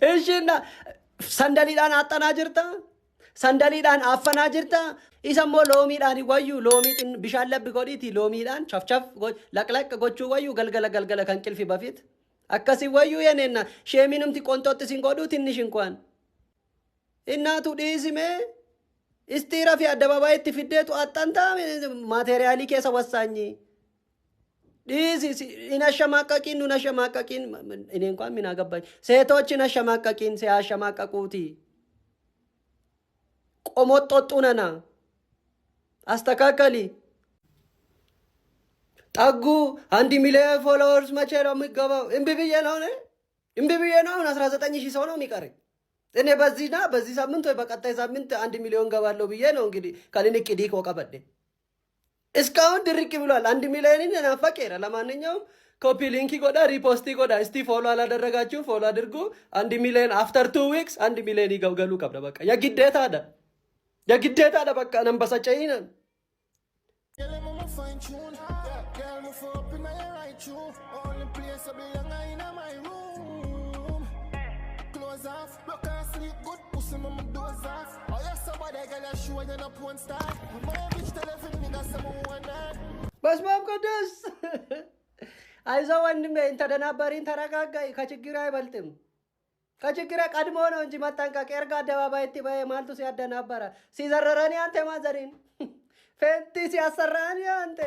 እሺና ሰንደሊዳን አጠና ጅርታ ሰንደሊዳን አፈና ጅርታ ኢሰሞ ሎሚዳን ወዩ ሎሚጥን ቢሻለብ ጎዲቲ ሎሚዳን ቸፍቸፍ ለቅለቅ ጎቹ ወዩ ገልገለ ከንቅልፊ በፊት አከሲ ወዩ የኔና ሼሚንም ትቆንጦት ሲንጎዱ ትንሽ እንኳን እናቱ ዲሲሜ እስቲራ ፊ አደባባይ ትፍደቱ አጣንታ ማቴሪያሊ ከሰ ወሳኝ ዲሲ ኢናሸማቀቂን ኑናሸማቀቂን እኔ እንኳን ምን አገባኝ ሴቶችን አሸማቀቂን ሲያሸማቀቁቲ ቆሞጦጡነና አስተካከሊ ጠጉ 1 ሚሊዮን ፎሎወርስ መቼ ነው የሚገባው? እምቢ ብዬ ነው 19000 ሰው ነው የሚቀረኝ። እኔ በዚህ ሳምንት ወይ በቀጣይ ሳምንት 1 ሚሊዮን ገባለሁ ብዬ ነው እንግዲህ ከሊንክ ዲኮ ቀበደ እስካሁን ድርቅ ብሏል። 1 ሚሊዮንን እናፈቀረ። ለማንኛውም ኮፒ ሊንክ ጎዳ ሪፖስት ጎዳ እስቲ ፎሎ አላደረጋችሁ ፎሎ አድርጉ። 1 ሚሊዮን አፍተር 2 ዊክስ 1 ሚሊዮን ይገውገሉ ቀብለ በቃ የግዴታ ዳ በቃ ነንበሰጨይነ በስመ አብ ቅዱስ አይዞህ ወንድሜ ተደናበሪን ተረጋጋይ ከችግር አይበልጥም ከችግር ቀድሞ ነው እንጂ መጠንቀቅ ኤርጋ አደባባይ ትበይ ማልቱ ሲያደናበረ ሲዘረረን ያንተ ማዘሪን ፈንቲ ሲያሰራን ያንተ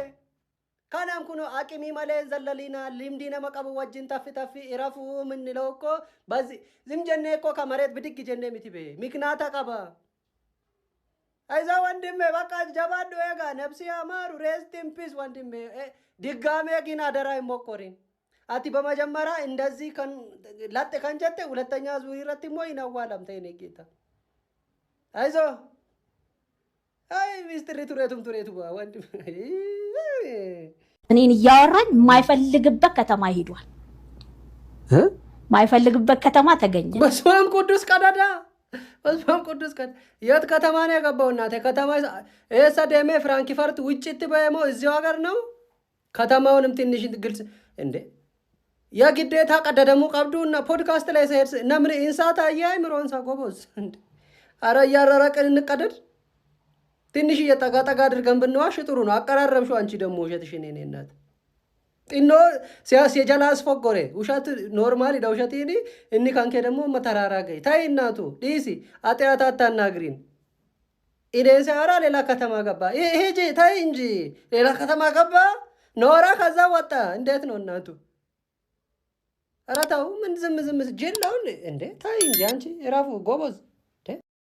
ካናም ኩኖ አቂሚ ማለን ዘለሊና ሊምዲነ መቀቡ ወጅን ተፍ ይረፉ ምን ነው እኮ በዚህ ዝም ጀኔ እኮ ከመሬት ብድግ ጀኔ ምትበ ምክንያት አቀባ አይዞህ ወንድሜ በቃ ጀባዶ ያጋ ነፍሲ አማሩ ሬስት ኢን ፒስ ወንድሜ ድጋሜ ግን አደራ ይሞከሪን አቲ በመጀመሪያ እንደዚህ ላጤ ከንጀቴ ሁለተኛ ዙር ይረትሞ ይናዋላም ተይኔ ጌታ አይዞህ አይ ሚስትሪ ቱሬቱ ወንድም እኔን እያወራኝ የማይፈልግበት ከተማ ሄዷል። የማይፈልግበት ከተማ ተገኘ። በስመ ቅዱስ ቀዳዳ የት ከተማ ነው የገባው? እናቴ ከተማ ደሜ ፍራንክፈርት ውጭት በየሞ እዚሁ ሀገር ነው። ከተማውንም ትንሽ ግልጽ እንዴ የግዴታ ቀደደሙ ቀብዱና ፖድካስት ላይ ሰሄድ ነምን ኢንሳት አያይ ምሮንሳ ጎበዝ እንዴ አረ እያረረቅን እንቀደድ ትንሽ እየጠጋጠጋ አድርገን ብንዋሽ ጥሩ ነው። አቀራረብሽው አንቺ ደግሞ ውሸትሽን እኔ እናት ጢኖ ሲያስ የጀላስ ፎጎሬ ውሸት ኖርማሊ ደውሸቲኒ እኒ ካንከ ደግሞ መተራራገይ ታይ እናቱ ዲሲ አጥያታታና ግሪን ኢዴንስ አራ ሌላ ከተማ ገባ ይሄ ታይ እንጂ ሌላ ከተማ ገባ ኖራ ከዛ ወጣ እንዴት ነው እናቱ አራታው ምን ዝም ጅላው እንዴ ታይ እንጂ አንቺ ራፉ ጎበዝ